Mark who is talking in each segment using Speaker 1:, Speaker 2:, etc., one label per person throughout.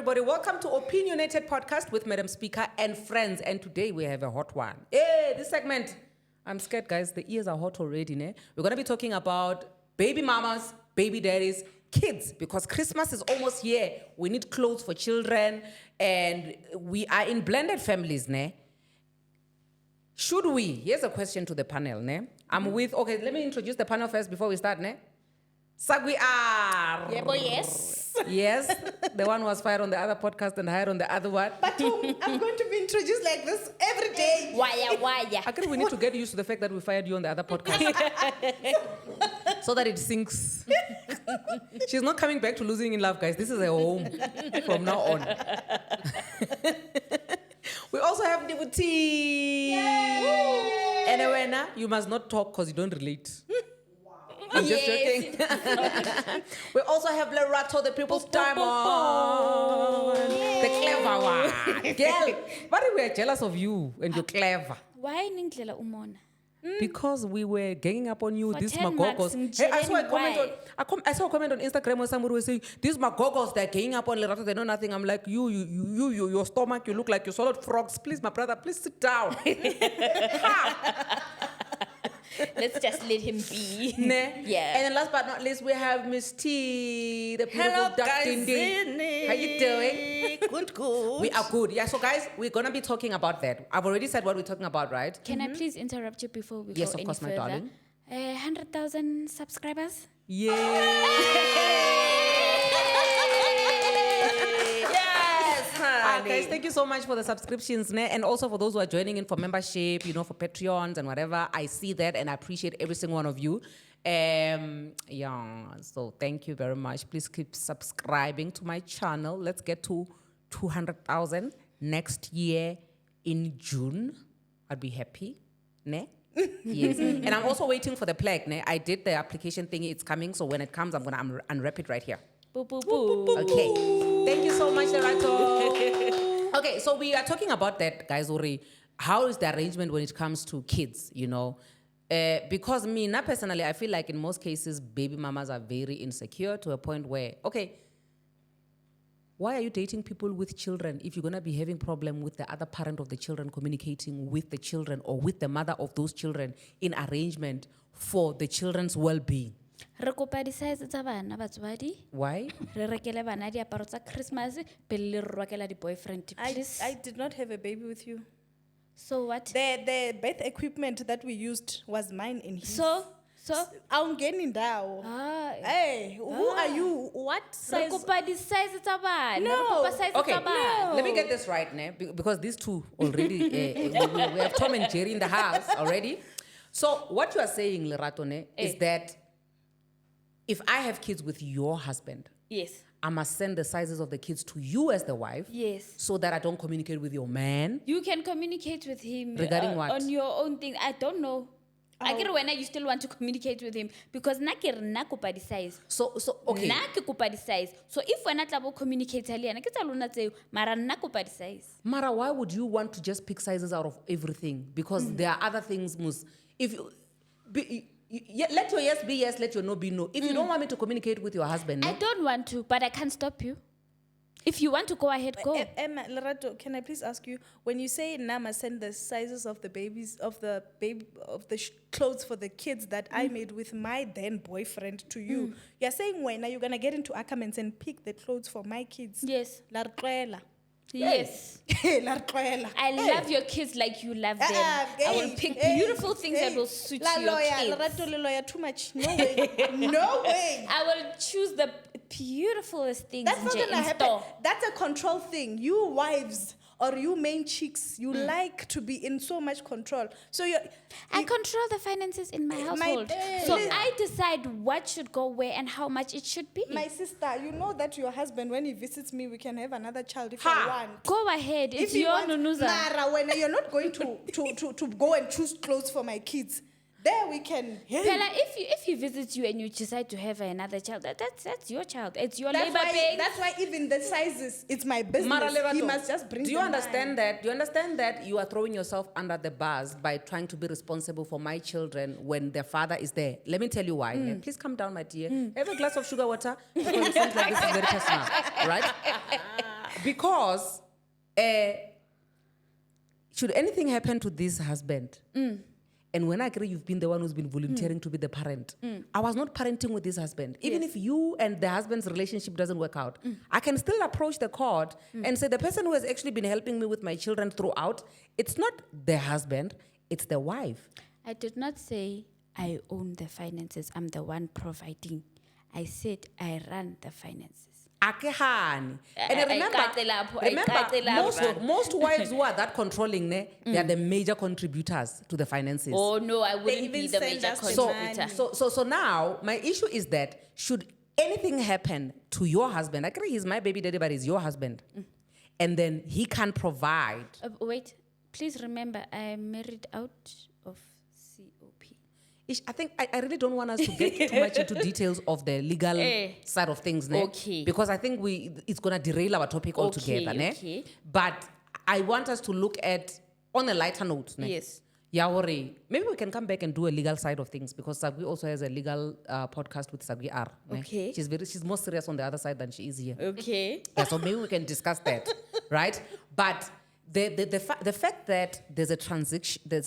Speaker 1: everybody. Welcome to Opinionated Podcast with Madam Speaker and friends. And today we have a hot one. Hey, this segment, I'm scared, guys. The ears are hot already. Ne? We're going to be talking about baby mamas, baby daddies, kids, because Christmas is almost here. We need clothes for children, and we are in blended families. Ne? Should we? Here's a question to the panel. Ne? I'm with, okay, let me introduce the panel first before we start. Ne? Sagwi are.
Speaker 2: Yeah, boy, yes.
Speaker 1: Yes, the one who was fired on the other podcast and hired on the other one.
Speaker 2: But I'm going to be introduced like this every day.
Speaker 3: Why?
Speaker 1: I think we need to get used to the fact that we fired you on the other podcast. So that it sinks. She's not coming back to Losing in Love, guys. This is a home from now on. We also have Dibuti. And Ewena, you must not talk because you don't relate. I'm just joking. We also have Lerato, the people's diamond. The clever one. Girl, why we are jealous of you and you're clever?
Speaker 3: Why ninglela umona?
Speaker 1: Because we were ganging up on you,
Speaker 3: For
Speaker 1: these
Speaker 3: 10
Speaker 1: magogos.
Speaker 3: marks,
Speaker 1: Hey, I saw a
Speaker 3: why?
Speaker 1: comment I saw a comment on Instagram where somebody was saying, these magogos, they're ganging up on Lerato, they know nothing. I'm like, your stomach, you look like you swallowed frogs. Please, my brother, please sit down.
Speaker 3: Let's just let him be.
Speaker 1: Ne?
Speaker 3: Yeah.
Speaker 1: And then last but not least, we have Miss T, the beautiful
Speaker 2: Hello,
Speaker 1: duck
Speaker 2: guys.
Speaker 1: Dindi. How you doing?
Speaker 2: Good.
Speaker 1: We are good. Yeah, so guys, we're going to be talking about that. I've already said what we're talking about, right?
Speaker 3: Can I please interrupt you before we
Speaker 1: Yes,
Speaker 3: go
Speaker 1: of course, my
Speaker 3: any further?
Speaker 1: darling.
Speaker 3: 100,000 subscribers.
Speaker 1: Yay!
Speaker 2: Yes, honey.
Speaker 1: Guys, thank you so much for the subscriptions, ne? And also for those who are joining in for membership, for Patreons and whatever. I see that and I appreciate every single one of you. So thank you very much. Please keep subscribing to my channel. Let's get to 200,000 next year in June. I'd be happy, ne? Yes. And I'm also waiting for the plaque, ne? I did the application thingy. It's coming. So when it comes, I'm going to unwrap it right here.
Speaker 3: Boo, boo, boo.
Speaker 1: Okay. Thank you so much, Lerato. Okay, so we are talking about that, guys, Uri. How is the arrangement when it comes to kids, Because now personally, I feel like in most cases, baby mamas are very insecure to a point where, okay, why are you dating people with children if you're going to be having problem with the other parent of the children communicating with the children or with the mother of those children in arrangement for the children's well-being?
Speaker 3: Re kopa di-size tsa bana batswadi.
Speaker 1: Why?
Speaker 3: Re rekele bana diaparo tsa Christmas pele le re rwakela di-boyfriend. Please.
Speaker 2: I did not have a baby with you.
Speaker 3: So what?
Speaker 2: The birth equipment that we used was mine in his.
Speaker 3: So?
Speaker 2: Awungeni ndawo.
Speaker 3: Ah.
Speaker 2: Hey, who are you? What
Speaker 3: Re
Speaker 2: size?
Speaker 3: kopa di-size tsa bana.
Speaker 2: No.
Speaker 3: Re kopa size
Speaker 1: Okay,
Speaker 3: tsa bana.
Speaker 1: let me get this right, ne? Because these two already, we have Tom and Jerry in the house already. So what you are saying, Lerato, ne, is that if I have kids with your husband,
Speaker 3: Yes.
Speaker 1: I must send the sizes of the kids to you as the wife,
Speaker 3: Yes.
Speaker 1: so that I don't communicate with your man.
Speaker 3: You can communicate with him
Speaker 1: Regarding what?
Speaker 3: on your own thing. I don't know. I get when you still want to communicate with him because na ke re nna kopa di-size.
Speaker 1: So okay.
Speaker 3: Nna ke kopa di-size. So if wena tla bo communicate le yena ke tsa lona tseo mara nna kopa di-size.
Speaker 1: Mara, why would you want to just pick sizes out of everything? Because there are other things, if you... let your yes be yes, let your no be no. If you don't want me to communicate with your husband,
Speaker 3: I
Speaker 1: ne?
Speaker 3: don't want to, but I can't stop you. If you want to go ahead, go.
Speaker 2: Emma, Lerato, can I please ask you, when you say Nama send the sizes of the babies of the clothes for the kids that I made with my then boyfriend to you, you're saying when are you gonna get into Ackermans and pick the clothes for my kids?
Speaker 3: Yes.
Speaker 2: Larquela.
Speaker 3: Yes.
Speaker 2: Larquela.
Speaker 3: I love your kids like you love them. I will pick beautiful things that will suit your kids.
Speaker 2: Lerato, le lawyer, too much. No way. No way.
Speaker 3: I will choose the beautifulest things
Speaker 2: That's not
Speaker 3: in
Speaker 2: gonna happen.
Speaker 3: store.
Speaker 2: That's a control thing. You wives or you main chicks, you like to be in so much control. So
Speaker 3: I control the finances in my household. So I decide what should go where and how much it should be.
Speaker 2: my sister, you know that your husband, when he visits me, we can have another child if you want.
Speaker 3: Go ahead. It's
Speaker 2: If he
Speaker 3: your
Speaker 2: wants-
Speaker 3: nunuza.
Speaker 2: Mara, when you're not going to go and choose clothes for my kids, there we can.
Speaker 3: Pella, if he visits you and you decide to have another child, that's your child. It's your
Speaker 2: That's
Speaker 3: labor
Speaker 2: why,
Speaker 3: pain.
Speaker 2: that's why even the sizes, it's my business.
Speaker 1: Mara Lerato,
Speaker 2: He must just bring
Speaker 1: do you
Speaker 2: them
Speaker 1: understand
Speaker 2: mine.
Speaker 1: that? Do you understand that you are throwing yourself under the bus by trying to be responsible for my children when their father is there? Let me tell you why. Please come down, my dear. Have a glass of sugar water because it seems like this is very personal, right? Because should anything happen to this husband, and when I agree you've been the one who's been volunteering to be the parent, I was not parenting with this husband. Even if you and the husband's relationship doesn't work out, I can still approach the court and say the person who has actually been helping me with my children throughout, it's not the husband, it's the wife.
Speaker 3: I did not say I own the finances. I'm the one providing. I said I run the finances.
Speaker 1: And remember, most wives who are that controlling, they are the major contributors to the finances.
Speaker 3: Oh no, I wouldn't
Speaker 2: even
Speaker 3: be the
Speaker 2: send
Speaker 3: major
Speaker 2: us the
Speaker 3: contributor.
Speaker 1: So now my issue is that should anything happen to your husband, I agree he's my baby daddy, but he's your husband, and then he can't provide.
Speaker 3: Wait, please remember, I am married out of COP.
Speaker 1: I think I really don't want us to get too much into details of the legal side of things, ne?
Speaker 3: Okay.
Speaker 1: Because I think it's gonna derail our topic altogether, ne?
Speaker 3: Okay.
Speaker 1: But I want us to look at on a lighter note, ne?
Speaker 3: Yes.
Speaker 1: Yawori, maybe we can come back and do a legal side of things because Sagwi also has a legal podcast with Sagwi R. Ne?
Speaker 3: Okay.
Speaker 1: She's more serious on the other side than she is here.
Speaker 3: Okay.
Speaker 1: Yeah, so maybe we can discuss that, right? But the fact that there's a transaction that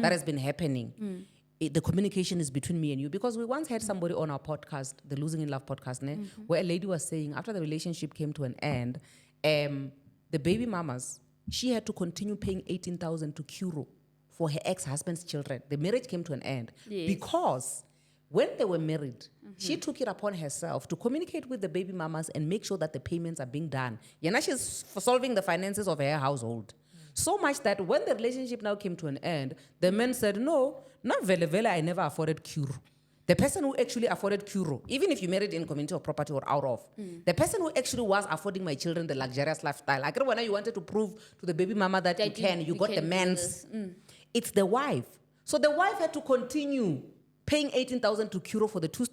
Speaker 1: has been happening, the communication is between me and you, because we once had somebody on our podcast, the Losing in Love podcast, where a lady was saying after the relationship came to an end, the baby mamas, she had to continue paying 18,000 to Kuro for her ex-husband's children. The marriage came to an end because when they were married, she took it upon herself to communicate with the baby mamas and make sure that the payments are being done. Yana, she's solving the finances of her household. So much that when the relationship now came to an end, the men said, no, not vele, I never afforded Kuro. The person who actually afforded Kuro, even if you married in community of property or out of, the person who actually was affording my children the luxurious lifestyle, I agree when you wanted to prove to the baby mama that you got the man's. It's the wife. So the wife had to continue paying 18,000 to Kuro for the two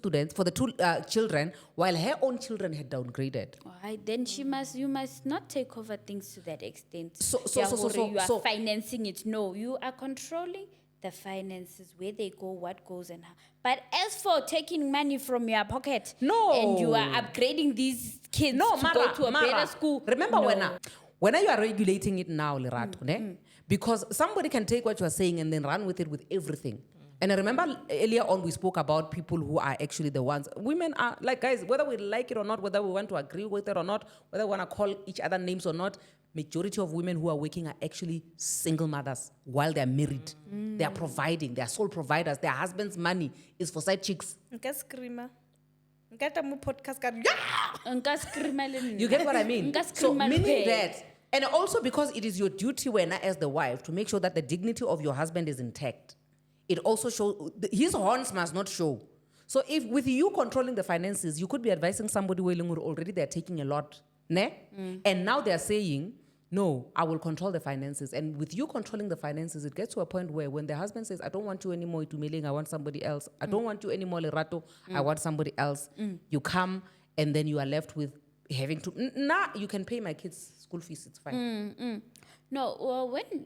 Speaker 1: children, while her own children had downgraded.
Speaker 3: Alright, then you must not take over things to that extent.
Speaker 1: You
Speaker 3: are financing it. No, you are controlling the finances, where they go, what goes and how. But as for taking money from your pocket, and you are upgrading these kids to go to a better school.
Speaker 1: Remember when you are regulating it now, Lerato, because somebody can take what you are saying and then run with it with everything. And I remember earlier on we spoke about people who are actually the ones. Women are like, guys, whether we like it or not, whether we want to agree with it or not, whether we want to call each other names or not, majority of women who are working are actually single mothers while they're married. They are providing. They are sole providers. Their husband's money is for side chicks. You get what I mean? So meaning that, and also because it is your duty when as the wife to make sure that the dignity of your husband is intact. It also shows, his horns must not show. So if with you controlling the finances, you could be advising somebody who already they're taking a lot, ne? And now they're saying, no, I will control the finances. And with you controlling the finances, it gets to a point where when the husband says, I don't want you anymore, Itumeling, I want somebody else. I don't want you anymore, Lerato, I want somebody else. You come and then you are left with having to, you can pay my kids' school fees, it's fine.
Speaker 3: No, well, when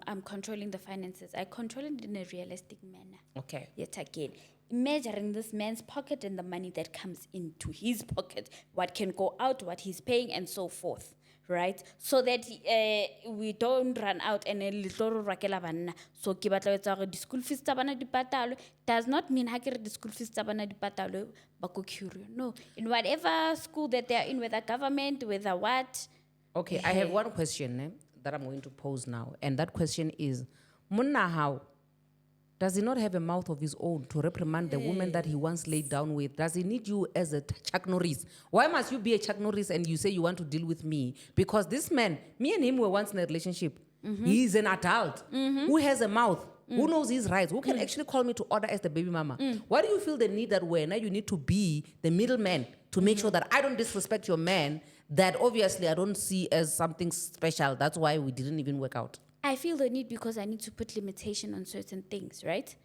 Speaker 3: I'm controlling the finances, I control it in a realistic manner.
Speaker 1: Okay.
Speaker 3: Yet again, measuring this man's pocket and the money that comes into his pocket, what can go out, what he's paying, and so forth, right? So that we don't run out and a little rakela banna. So ke batla etsa gore di school fees tsa bana di patalwe does not mean ha ke re di school fees tsa bana di patalwe ba go cure. No, in whatever school that they are in, whether government, whether what.
Speaker 1: Okay, I have one question that I'm going to pose now. And that question is, Munna how? Does he not have a mouth of his own to reprimand the woman that he once laid down with? Does he need you as a Chuck Norris? Why must you be a Chuck Norris and you say you want to deal with me? Because this man, me and him were once in a relationship. He's an adult who has a mouth, who knows his rights, who can actually call me to order as the baby mama. Why do you feel the need that way? Now you need to be the middleman to make sure that I don't disrespect your man, that obviously I don't see as something special. That's why we didn't even work out.
Speaker 3: I feel the need because I need to put limitation on certain things, right?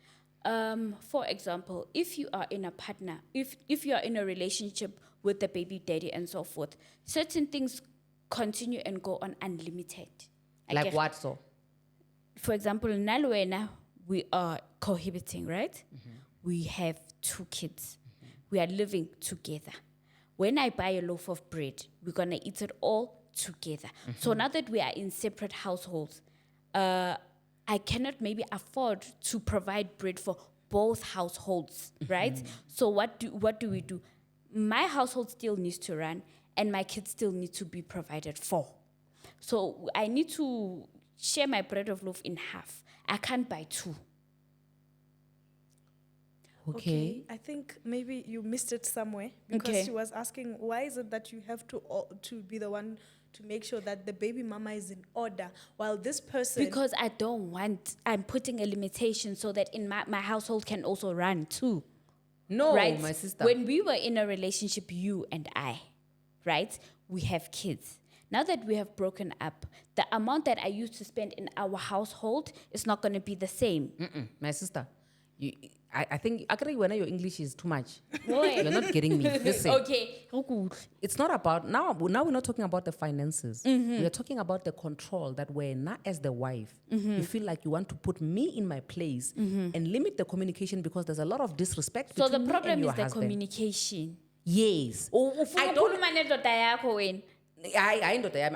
Speaker 3: For example, if you are in a partner, if you are in a relationship with the baby daddy and so forth, certain things continue and go on unlimited.
Speaker 1: Like what so?
Speaker 3: For example, Nalwena, we are cohabiting, right? We have 2 kids. We are living together. when I buy a loaf of bread, we're gonna eat it all together. So now that we are in separate households, I cannot maybe afford to provide bread for both households, right? So what do we do? My household still needs to run, and my kids still need to be provided for. So I need to share my bread of loaf in half. I can't buy two.
Speaker 1: Okay.
Speaker 2: I think maybe you missed it somewhere because
Speaker 3: Okay.
Speaker 2: she was asking, why is it that you have to be the one to make sure that the baby mama is in order while this person...
Speaker 3: Because I'm putting a limitation so that in my household can also run too.
Speaker 1: No,
Speaker 3: Right?
Speaker 1: my sister.
Speaker 3: When we were in a relationship, you and I, right? We have kids. Now that we have broken up, the amount that I used to spend in our household is not going to be the same.
Speaker 1: My sister, I think actually when your English is too much.
Speaker 3: Boy.
Speaker 1: You're not getting me. Listen.
Speaker 3: Okay.
Speaker 1: It's not about now we're not talking about the finances. We are talking about the control that when not as the wife, you feel like you want to put me in my place and limit the communication because there's a lot of disrespect
Speaker 3: So the
Speaker 1: between me
Speaker 3: problem
Speaker 1: and your
Speaker 3: is the
Speaker 1: husband.
Speaker 3: communication.
Speaker 1: Yes.
Speaker 3: I don't.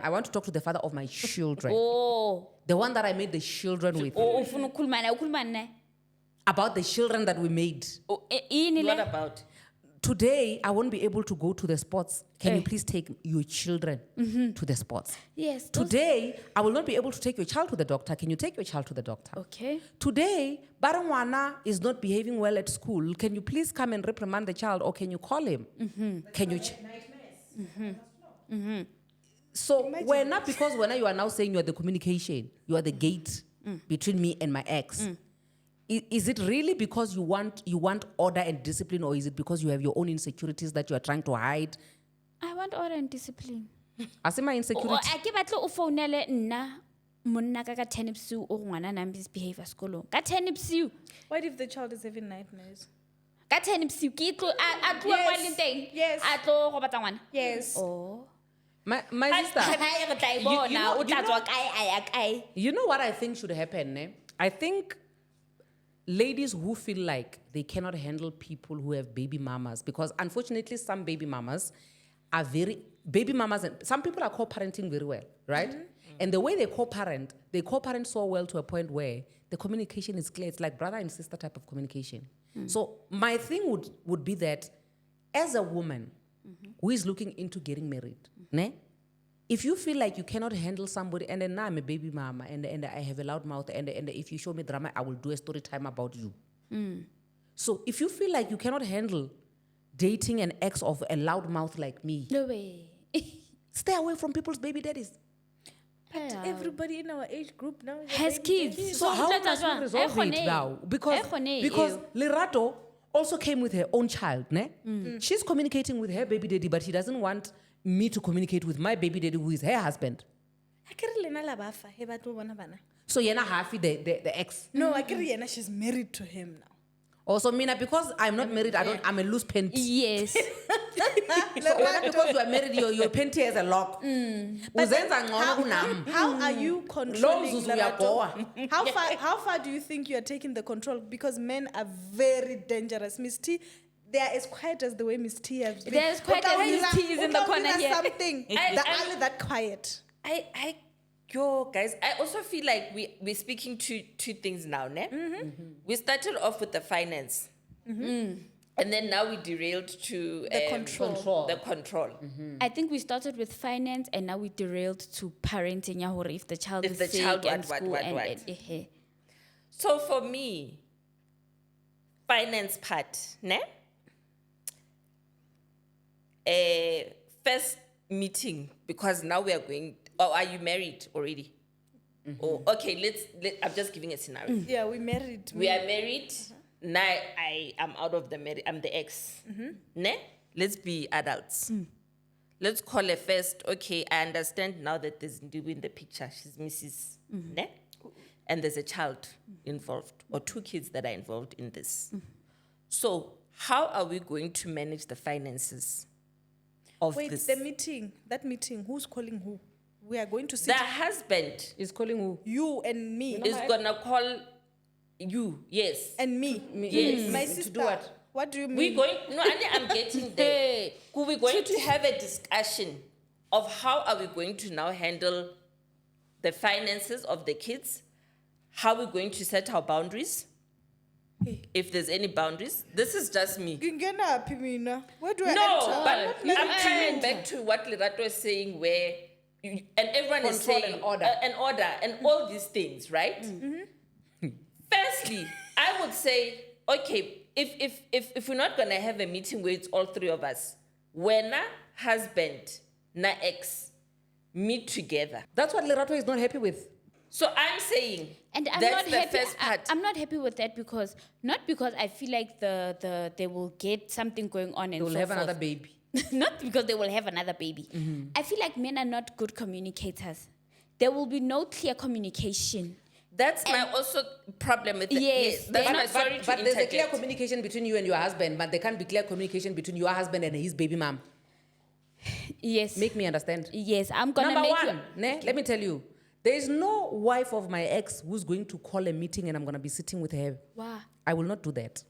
Speaker 1: I want to talk to the father of my children.
Speaker 3: Oh.
Speaker 1: The one that I made the children with. About the children that we made.
Speaker 3: What
Speaker 4: about?
Speaker 1: Today, I won't be able to go to the sports. Can you please take your children to the sports?
Speaker 3: Yes.
Speaker 1: Today, I will not be able to take your child to the doctor. Can you take your child to the doctor?
Speaker 3: Okay.
Speaker 1: Today, Barangwana is not behaving well at school. Can you please come and reprimand the child or can you call him? Can you... So we're not because when you are now saying you are the communication, you are the gate between me and my ex. Is it really because you want order and discipline, or is it because you have your own insecurities that you are trying to hide?
Speaker 3: I want order and discipline.
Speaker 1: I say my insecurity.
Speaker 3: A ke batle o founele nna monna ka 10 bosiu o ngwana na misbehave sekolong. Ka 10 bosiu.
Speaker 2: What if the child is having nightmares?
Speaker 3: Ka 10 bosiu ke tlo a tloa mo le teng.
Speaker 2: Yes.
Speaker 3: A tlo go batla ngwana.
Speaker 2: Yes.
Speaker 3: Oh.
Speaker 1: My sister. You know what I think should happen? Ne? I think ladies who feel like they cannot handle people who have baby mamas, because unfortunately some baby mamas are baby mamas, and some people are co-parenting very well, right? And the way they co-parent so well to a point where the communication is clear. It's like brother and sister type of communication. So my thing would be that as a woman who is looking into getting married, ne? If you feel like you cannot handle somebody, and then now I'm a baby mama, and I have a loud mouth, and if you show me drama, I will do a story time about you. So if you feel like you cannot handle dating an ex of a loud mouth like me,
Speaker 3: No way.
Speaker 2: Stay away from people's baby daddies. But everybody in our age group now
Speaker 3: Has kids.
Speaker 1: so how must we resolve it now? Because Lerato also came with her own child, ne? She's communicating with her baby daddy, but she doesn't want me to communicate with my baby daddy, who is her husband. So Yena Hafi, the ex.
Speaker 2: No, she's married to him now.
Speaker 1: Also, Mina, because I'm not married, I'm a loose panty.
Speaker 3: Yes.
Speaker 1: So when because you are married, your panty has a lock.
Speaker 2: How are you controlling
Speaker 1: Lo mzuzu
Speaker 2: Lerato?
Speaker 1: uyagoa.
Speaker 2: How far do you think you are taking the control? Because men are very dangerous. Miss T, they are as quiet as the way Miss T has been.
Speaker 3: They're as quiet as Miss T is in the corner here.
Speaker 2: Something. They're only that quiet.
Speaker 4: Guys, I also feel like we're speaking two things now, ne? We started off with the finance. And then now we derailed to
Speaker 2: The control.
Speaker 4: The control.
Speaker 3: I think we started with finance and now we derailed to parenting. If the child
Speaker 4: If
Speaker 3: is
Speaker 4: the
Speaker 3: sick
Speaker 4: child,
Speaker 3: and
Speaker 4: what.
Speaker 3: school and
Speaker 4: So for me, finance part, ne? First meeting, because now we are going. Oh, are you married already? Oh, okay. I'm just giving a scenario.
Speaker 2: Yeah, we married.
Speaker 4: We are married. Now I am out of the marriage. I'm the ex. Ne? Let's be adults. Let's call her first. Okay, I understand now that there's Ndibu in the picture. She's Mrs. Ne? And there's a child involved, or 2 kids that are involved in this. So how are we going to manage the finances of
Speaker 2: Wait,
Speaker 4: this?
Speaker 2: that meeting, who's calling who? We are going to sit.
Speaker 4: The husband
Speaker 1: Is calling who?
Speaker 2: You and me.
Speaker 4: is gonna call you, yes.
Speaker 2: And me.
Speaker 4: Yes.
Speaker 2: My
Speaker 1: To
Speaker 2: sister.
Speaker 1: do what?
Speaker 2: What do you mean?
Speaker 4: We're going, no, I'm getting there. We're going to have a discussion of how are we going to now handle the finances of the kids, how we're going to set our boundaries, if there's any boundaries. This is just me.
Speaker 2: Ngingenaphi mina? Where do I
Speaker 4: No,
Speaker 2: enter?
Speaker 4: but I'm coming back to what Lerato is saying, where and everyone is
Speaker 1: Control
Speaker 4: saying
Speaker 1: and order.
Speaker 4: and all these things, right? Firstly, I would say, okay, if we're not gonna have a meeting where it's all three of us, when na husband na ex meet together.
Speaker 1: That's what Lerato is not happy with.
Speaker 4: So I'm saying,
Speaker 3: And I'm
Speaker 4: that's
Speaker 3: not
Speaker 4: the
Speaker 3: happy.
Speaker 4: first part.
Speaker 3: I'm not happy with that because not because I feel like they will get something going on and
Speaker 1: They will
Speaker 3: so
Speaker 1: have
Speaker 3: forth.
Speaker 1: another baby.
Speaker 3: Not because they will have another baby. I feel like men are not good communicators. There will be no clear communication.
Speaker 4: That's my also problem with it.
Speaker 3: Yes,
Speaker 4: That's
Speaker 3: then-
Speaker 4: my sorry
Speaker 1: But
Speaker 4: to
Speaker 1: there's a clear
Speaker 4: interject.
Speaker 1: communication between you and your husband, but there can't be clear communication between your husband and his baby mom.
Speaker 3: Yes.
Speaker 1: Make me understand.
Speaker 3: Yes, I'm gonna
Speaker 1: Number
Speaker 3: make
Speaker 1: one, let me tell you, there is no wife of my ex who's going to call a meeting and I'm going to be sitting with her.
Speaker 3: Wow.
Speaker 1: I will not do that.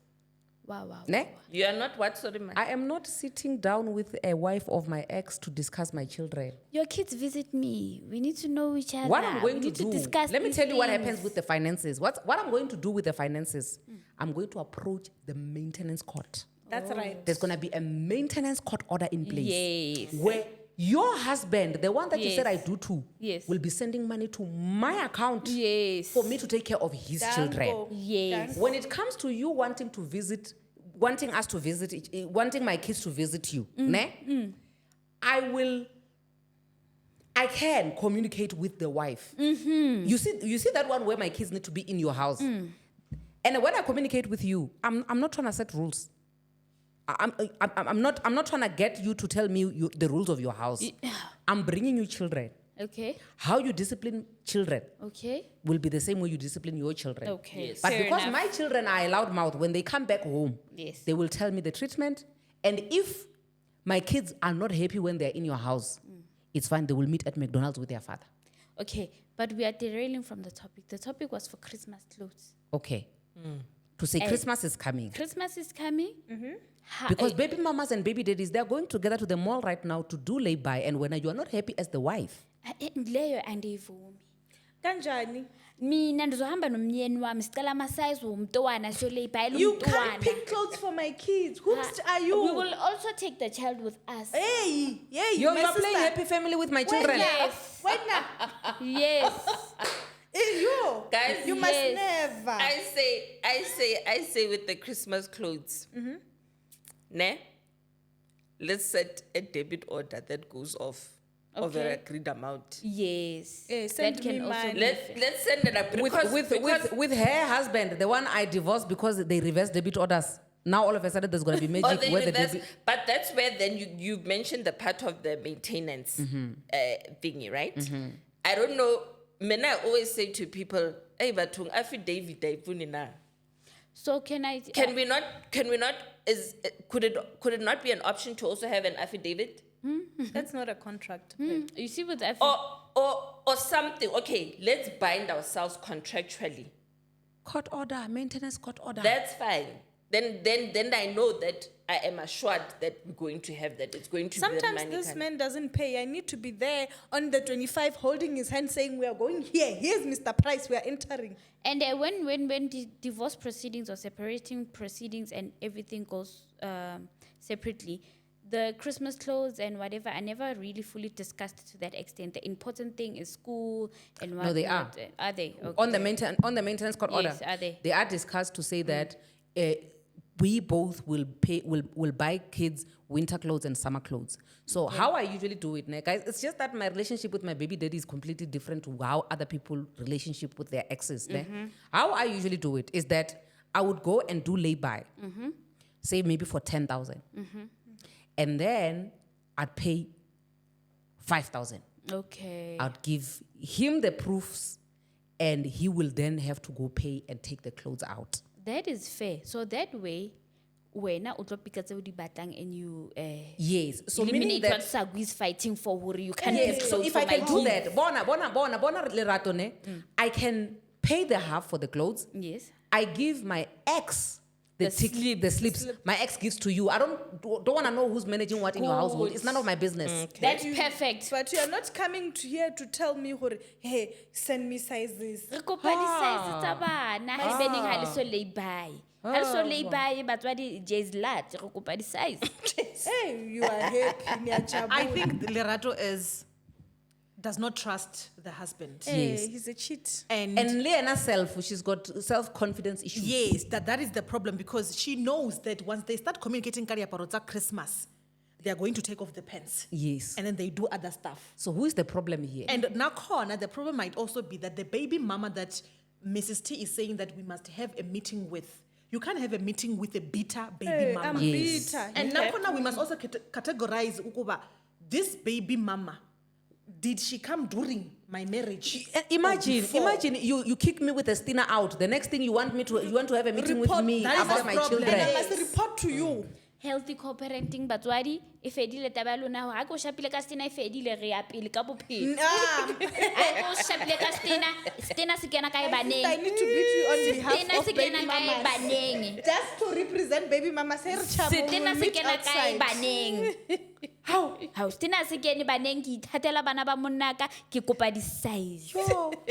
Speaker 3: Wow.
Speaker 1: Ne?
Speaker 4: You are not what, sorry, man?
Speaker 1: I am not sitting down with a wife of my ex to discuss my children.
Speaker 3: Your kids visit me. We need to know each other.
Speaker 1: What I'm going
Speaker 3: we
Speaker 1: to
Speaker 3: need
Speaker 1: do,
Speaker 3: discuss
Speaker 1: let me
Speaker 3: these
Speaker 1: tell you what
Speaker 3: things.
Speaker 1: happens with the finances. What I'm going to do with the finances, I'm going to approach the maintenance court.
Speaker 2: That's right.
Speaker 1: There's going to be a maintenance court order in place.
Speaker 3: Yes.
Speaker 1: Where your husband, the one that you said I
Speaker 3: Yes.
Speaker 1: do to,
Speaker 3: Yes.
Speaker 1: will be sending money to my account
Speaker 3: Yes.
Speaker 1: for me to take care of his children.
Speaker 2: Danko.
Speaker 3: Yes.
Speaker 1: When it comes to you wanting us to visit, wanting my kids to visit you, ne? I can communicate with the wife. You see that one where my kids need to be in your house. And when I communicate with you, I'm not trying to set rules. I'm not trying to get you to tell me the rules of your house. I'm bringing you children.
Speaker 3: Okay.
Speaker 1: How you discipline children
Speaker 3: Okay.
Speaker 1: will be the same way you discipline your children.
Speaker 3: Okay.
Speaker 4: Yes.
Speaker 1: But
Speaker 3: Fair
Speaker 1: because
Speaker 3: enough.
Speaker 1: my children are a loud mouth, when they come back home,
Speaker 3: Yes.
Speaker 1: they will tell me the treatment. And if my kids are not happy when they're in your house, it's fine. They will meet at McDonald's with their father.
Speaker 3: Okay. But we are derailing from the topic. The topic was for Christmas clothes.
Speaker 1: Okay. To say Christmas is coming.
Speaker 3: Christmas is coming.
Speaker 1: Because baby mamas and baby daddies, they're going together to the mall right now to do lay-by. And when you are not happy as the wife,
Speaker 3: leyo andiyivumi.
Speaker 2: Kanjani?
Speaker 3: Mina ndizohamba nomyeni wami sicela amasayizi womntwana siyoleyibhayela
Speaker 2: You can't
Speaker 3: umntwana.
Speaker 2: pick clothes for my kids. Whoops are you?
Speaker 3: We will also take the child with us.
Speaker 2: Hey,
Speaker 1: you're
Speaker 2: my
Speaker 1: playing
Speaker 2: sister.
Speaker 1: happy family with my children.
Speaker 3: Yes.
Speaker 2: Wait now.
Speaker 3: Yes.
Speaker 2: You.
Speaker 4: Guys,
Speaker 2: You must
Speaker 3: yes.
Speaker 2: never.
Speaker 4: I say with the Christmas clothes, ne? Let's set a debit order that goes off of an
Speaker 3: Okay.
Speaker 4: agreed amount.
Speaker 3: Yes.
Speaker 2: send
Speaker 3: that can
Speaker 2: me
Speaker 3: also
Speaker 2: mine.
Speaker 3: be fair.
Speaker 4: Let's send it up
Speaker 1: With her husband, the one I divorced because they reversed debit orders. Now all of a sudden there's going to be
Speaker 4: or
Speaker 1: magic
Speaker 4: they
Speaker 1: where the
Speaker 4: reverse,
Speaker 1: debit.
Speaker 4: but that's where then you mentioned the part of the maintenance thingy, right? I don't know. I always say to people, "Hey, but affidavit,
Speaker 3: So can I?
Speaker 4: can we not? Could it not be an option to also have an affidavit
Speaker 2: That's not a contract.
Speaker 3: You see with F.
Speaker 4: or something? Okay, let's bind ourselves contractually.
Speaker 1: Court order, maintenance court order.
Speaker 4: That's fine. Then I know that I am assured that we're going to have that. It's going to be the
Speaker 2: Sometimes
Speaker 4: money.
Speaker 2: this
Speaker 4: kind-
Speaker 2: man doesn't pay. I need to be there on the 25 holding his hand saying, we are going here. Here's Mr. Price. We are entering.
Speaker 3: And when the divorce proceedings or separating proceedings and everything goes separately, the Christmas clothes and whatever are never really fully discussed to that extent. The important thing is school and what.
Speaker 1: No, they are.
Speaker 3: Are they? Okay.
Speaker 1: On the maintenance court order,
Speaker 3: Yes, are they?
Speaker 1: They are discussed to say that we both will buy kids winter clothes and summer clothes. So how I usually do it, guys, it's just that my relationship with my baby daddy is completely different to how other people relationship with their exes. How I usually do it is that I would go and do lay-by, say maybe for 10,000, and then I'd pay 5,000.
Speaker 3: Okay.
Speaker 1: I'd give him the proofs, and he will then have to go pay and take the clothes out.
Speaker 3: That is fair. So that way, when and you
Speaker 1: Yes. So meaning
Speaker 3: eliminate
Speaker 1: that
Speaker 3: what Sagu is fighting for, who you can't
Speaker 1: yes.
Speaker 3: give
Speaker 1: So
Speaker 3: clothes
Speaker 1: if
Speaker 3: for
Speaker 1: I
Speaker 3: my
Speaker 1: can do
Speaker 3: kids.
Speaker 1: that, bona lerato ne, I can pay the half for the clothes.
Speaker 3: Yes.
Speaker 1: I give my ex The sleep, the sleeps. My ex gives to you. I don't want to know who's managing what in your household. It's none of my business.
Speaker 3: That's perfect.
Speaker 2: But you are not coming to here to tell me, hey, send me sizes.
Speaker 3: Re kopa di-size tsa bana, haebaneng ha le so lay-by. Ha le so lay-by, batswadi Jay's lat, re kopa di-size.
Speaker 2: Hey, you are happy.
Speaker 5: I think Lerato does not trust the husband.
Speaker 2: Hey,
Speaker 1: Yes.
Speaker 2: he's a cheat.
Speaker 5: And
Speaker 1: And Leanna she's got self-confidence issues.
Speaker 5: yes, that is the problem, because she knows that once they start communicating Kari Parotsa Christmas, they are going to take off the pants.
Speaker 1: Yes.
Speaker 5: And then they do other stuff.
Speaker 1: So who is the problem here?
Speaker 5: And now, Kona, the problem might also be that the baby mama that Mrs. T is saying that we must have a meeting with, you can't have a meeting with a bitter baby
Speaker 2: Hey,
Speaker 5: mama.
Speaker 2: I'm
Speaker 1: Yes.
Speaker 2: bitter.
Speaker 5: And now, Kona, we must also categorize ukuba, this baby mama, did she come during my marriage?
Speaker 1: Imagine,
Speaker 5: or before?
Speaker 1: imagine you kick me with a stina out. The next thing you want to have a meeting
Speaker 2: Report.
Speaker 1: with me
Speaker 5: That is
Speaker 1: about
Speaker 5: the
Speaker 1: my
Speaker 5: problem.
Speaker 1: children.
Speaker 2: And I must report to you.
Speaker 3: Healthy co-parenting, batswadi, e fedile taba ya lona hore ha ke o shapile ka stena e fedile re ya pele ka bophelo. Ha ke o shapile ka stena se kena kae baneng.
Speaker 2: I need to beat you on behalf
Speaker 3: Stena
Speaker 2: of
Speaker 3: se
Speaker 2: baby
Speaker 3: kena kae
Speaker 2: mamas.
Speaker 3: baneng.
Speaker 2: Just to represent baby mama. Say,
Speaker 3: Stena se kena kae baneng. How stena se kene baneng ke ithatela bana ba monnaka ke kopa di-size.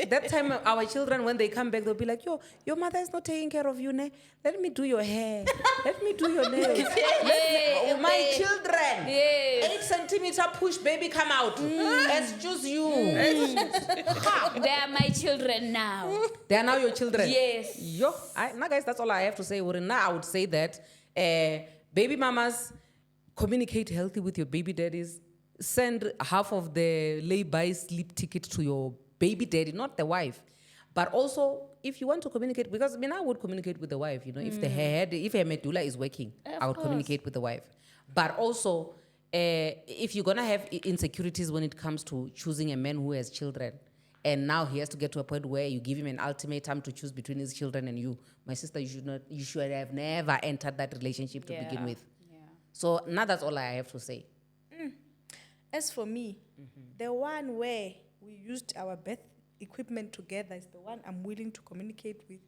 Speaker 1: That time, our children, when they come back, they'll be like, your mother is not taking care of you, ne? Let me do your hair. Let me do your nails. Oh, my children.
Speaker 3: Yes.
Speaker 1: 8 centimeter push, baby, come out. Excuse you.
Speaker 3: They are my children now.
Speaker 1: They are now your children.
Speaker 3: Yes.
Speaker 1: Now, guys, that's all I have to say. Now, I would say that baby mamas, communicate healthy with your baby daddies. Send half of the lay-by sleep ticket to your baby daddy, not the wife. But also, if you want to communicate, because I would communicate with the wife, if her medulla is working, I would communicate with the wife. But also, if you're gonna have insecurities when it comes to choosing a man who has children, and now he has to get to a point where you give him an ultimatum to choose between his children and you, my sister, you should have never entered that relationship to begin with. So now that's all I have to say.
Speaker 2: As for me, the one where we used our birth equipment together is the one I'm willing to communicate with.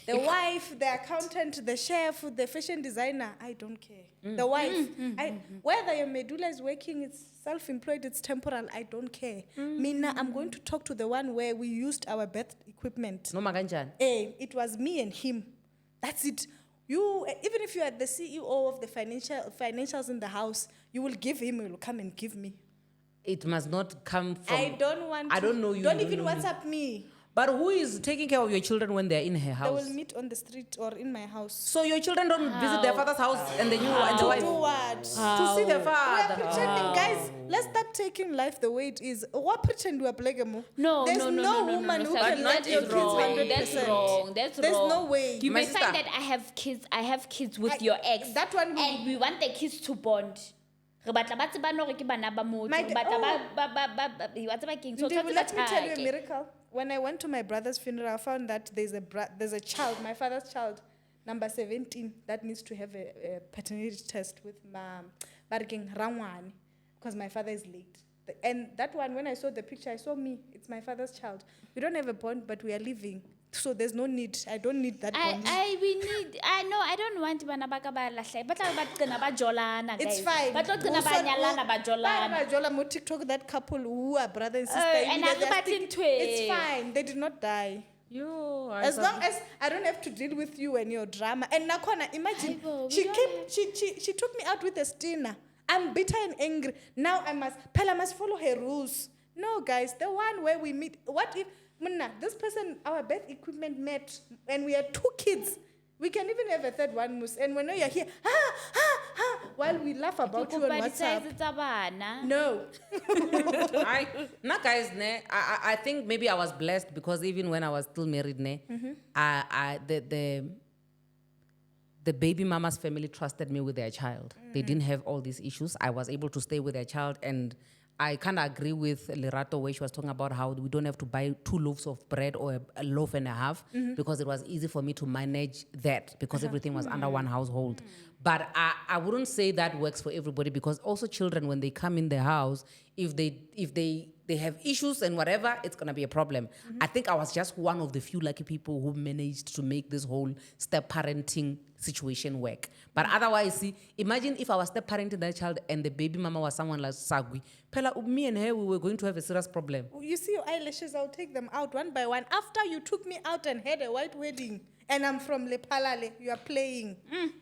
Speaker 2: The wife, the accountant, the chef, the fashion designer, I don't care. The wife, whether your medulla is working, it's self-employed, it's temporal, I don't care. Mina, I'm going to talk to the one where we used our birth equipment.
Speaker 1: No maganjan.
Speaker 2: It was me and him. That's it. You, even if you are the CEO of the financials in the house, you will give him, he will come and give me.
Speaker 1: It must not come from.
Speaker 2: I don't want
Speaker 1: I
Speaker 2: to.
Speaker 1: don't know you.
Speaker 2: Don't
Speaker 1: you
Speaker 2: even
Speaker 1: know me.
Speaker 2: WhatsApp me.
Speaker 1: But who is taking care of your children when they're in her
Speaker 2: They
Speaker 1: house?
Speaker 2: will meet on the street or in my house.
Speaker 1: So your children don't visit their father's house and the new and the
Speaker 2: To
Speaker 1: wife
Speaker 2: do what?
Speaker 1: to see their
Speaker 2: We are
Speaker 1: father.
Speaker 2: pretending, guys. Let's start taking life the way it is. What pretend we are playing?
Speaker 3: No,
Speaker 2: There's
Speaker 3: no,
Speaker 2: woman who
Speaker 3: sir,
Speaker 2: can
Speaker 3: that
Speaker 2: let your
Speaker 3: is
Speaker 2: kids
Speaker 3: wrong.
Speaker 2: 100%.
Speaker 3: That's wrong. That's
Speaker 2: There's
Speaker 3: wrong.
Speaker 2: no way.
Speaker 3: You
Speaker 1: My
Speaker 3: may
Speaker 1: sister.
Speaker 3: find that I have kids with your ex.
Speaker 2: That one will-
Speaker 3: and we want the kids to bond. Re batla ba tseba hore ke bana ba motho.
Speaker 2: My-
Speaker 3: Re batla ba tseba keng. So
Speaker 2: Let
Speaker 3: tshwanetse
Speaker 2: me
Speaker 3: ba
Speaker 2: tell you a
Speaker 3: tjhake.
Speaker 2: miracle. When I went to my brother's funeral, I found that there's a child, my father's child, number 17, that needs to have a paternity test with Barking Rangwani, because my father is late. And that one, when I saw the picture, I saw me. It's my father's child. We don't have a bond, but we are living. So there's no need. I don't need that bond.
Speaker 3: I don't want bana ba ka ba lahle. Ba tla ba qena ba jolana,
Speaker 2: It's
Speaker 3: guys.
Speaker 2: fine.
Speaker 3: Ba tlo qena ba nyalana ba jolana.
Speaker 2: Ba jola mo TikTok, that couple who are brother and sister.
Speaker 3: And
Speaker 2: they
Speaker 3: ha re
Speaker 2: are
Speaker 3: batle
Speaker 2: stick-
Speaker 3: ntho e.
Speaker 2: It's fine. They did not die. As long as I don't have to deal with you and your drama. And Nakona, imagine,
Speaker 3: Aibo, we
Speaker 2: she
Speaker 3: don't
Speaker 2: she took me out with a stina. I'm bitter and angry. Now Pella must follow her rules. No, guys, the one where we meet. What if, Munna, this person, our birth equipment met, and we had 2 kids. We can even have a third one, Mus. And when you're here, while we laugh about you on
Speaker 3: Kopa
Speaker 2: WhatsApp.
Speaker 3: di-size tsa bana.
Speaker 2: No.
Speaker 1: Now, guys, I think maybe I was blessed because even when I was still married, the baby mama's family trusted me with their child. They didn't have all these issues. I was able to stay with their child, and I kind of agree with Lerato where she was talking about how we don't have to buy 2 loaves of bread or a loaf and a half because it was easy for me to manage that because everything was under one household. But I wouldn't say that works for everybody because also children, when they come in the house, if they they have issues and whatever, it's gonna be a problem. I think I was just one of the few lucky people who managed to make this whole step parenting situation work. But otherwise, see, imagine if I was step parenting that child and the baby mama was someone like Sagui. Pela, me and her, we were going to have a serious problem.
Speaker 2: You see your eyelashes, I'll take them out one by one. After you took me out and had a white wedding, and I'm from Lepalale, you are playing.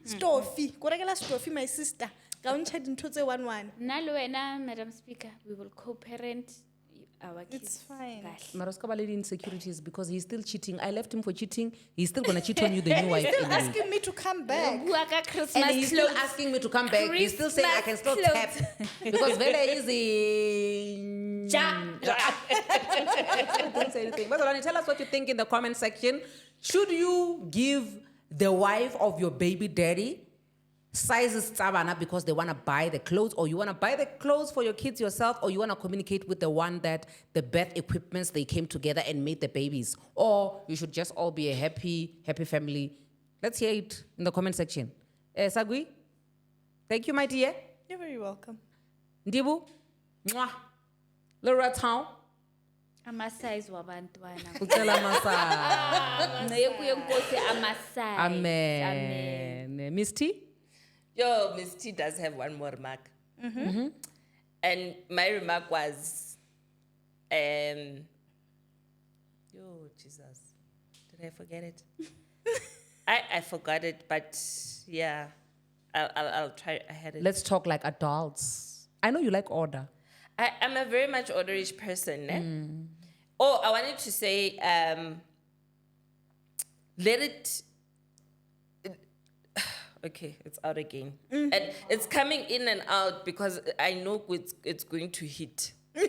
Speaker 2: Stofi. Korekela Stofi, my sister. Kauncha dintotse 1-1.
Speaker 3: Nalo wena, Madam Speaker, we will co-parent our kids.
Speaker 2: It's fine.
Speaker 3: Kahle.
Speaker 1: Maroska Baledi insecurities because he's still cheating. I left him for cheating. He's still gonna cheat on you, the new wife.
Speaker 2: Still
Speaker 1: anyway.
Speaker 2: asking me to come back.
Speaker 3: Bua ka Christmas
Speaker 1: And he's still
Speaker 3: clothes.
Speaker 1: asking me to come back. He's still saying I can still
Speaker 3: Christmas
Speaker 1: tap. Because very easy. Don't say anything. But Olani, tell us what you think in the comment section. Should you give the wife of your baby daddy sizes tabana because they want to buy the clothes, or you want to buy the clothes for your kids yourself, or you want to communicate with the one that the birth equipments they came together and made the babies, or you should just all be a happy family? Let's hear it in the comment section. Sagui, thank you, my dear.
Speaker 2: You're very welcome.
Speaker 1: Ndibu, mwah. Laura Town,
Speaker 3: Ama-size wabantwana.
Speaker 1: Utela Masa.
Speaker 3: Ngeyokuye Nkosi, ama-size.
Speaker 1: Amen. Miss T?
Speaker 4: Yo, Miss T does have one more remark. And my remark was, yo, Jesus, did I forget it? I forgot it, but yeah, I'll try. I had it.
Speaker 1: Let's talk like adults. I know you like order.
Speaker 4: I'm a very much orderish person. Oh, I wanted to say, let it. Okay, it's out again. And it's coming in and out because I know it's going to hit.
Speaker 3: You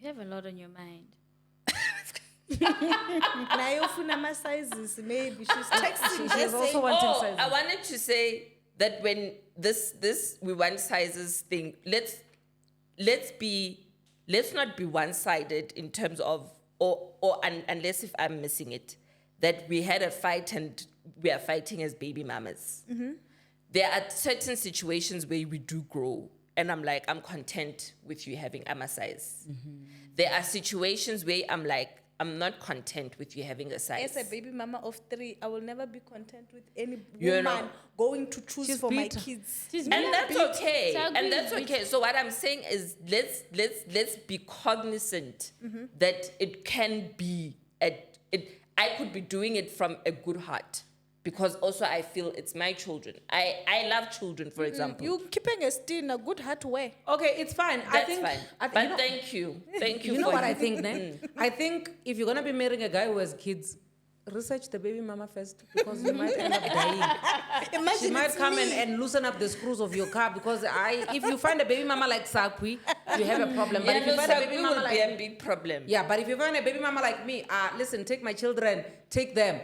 Speaker 3: have a lot on your mind.
Speaker 2: Nayofuna my sizes, maybe she's texting.
Speaker 1: She's also wanting sizes.
Speaker 4: I wanted to say that when this we want sizes thing, let's not be one-sided in terms of unless if I'm missing it, that we had a fight and we are fighting as baby mamas. There are certain situations where we do grow, and I'm like, I'm content with you having ama size. There are situations where I'm like, I'm not content with you having a size.
Speaker 2: As a baby mama of 3, I will never be content with any
Speaker 4: You
Speaker 2: woman
Speaker 4: know.
Speaker 2: going to choose
Speaker 1: She's
Speaker 2: for
Speaker 1: bitter.
Speaker 2: my kids.
Speaker 3: She's
Speaker 4: And that's okay.
Speaker 3: So I
Speaker 4: And
Speaker 3: agree
Speaker 4: that's
Speaker 3: with
Speaker 4: okay. So what I'm saying is let's be cognizant that it can be I could be doing it from a good heart, because also I feel it's my children. I love children, for example.
Speaker 2: You keeping a still in a good heart way.
Speaker 1: Okay, it's fine.
Speaker 4: That's fine.
Speaker 1: But
Speaker 4: But thank you. Thank you
Speaker 1: you know
Speaker 4: for
Speaker 1: what I think, ne? I think if you're gonna be marrying a guy who has kids, research the baby mama first, because you might end up dying.
Speaker 2: Imagine
Speaker 1: She might
Speaker 2: it's
Speaker 1: come
Speaker 2: me.
Speaker 1: and loosen up the screws of your car, because if you find a baby mama like Sakwi, you have a problem. But
Speaker 4: Yeah,
Speaker 1: if you
Speaker 4: no,
Speaker 1: find a
Speaker 4: so
Speaker 1: baby
Speaker 4: we
Speaker 1: mama
Speaker 4: will be a
Speaker 1: like
Speaker 4: big problem.
Speaker 1: yeah, but if you find a baby mama like me, listen, take my children, take them.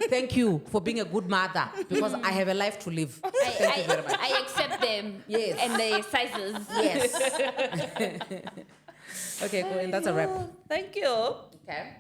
Speaker 1: Thank you for being a good mother, because I have a life to live. Thank you very much.
Speaker 3: I accept them.
Speaker 1: Yes.
Speaker 3: And the sizes.
Speaker 1: Yes. Okay, cool. And that's a wrap.
Speaker 4: Thank you.
Speaker 1: Okay.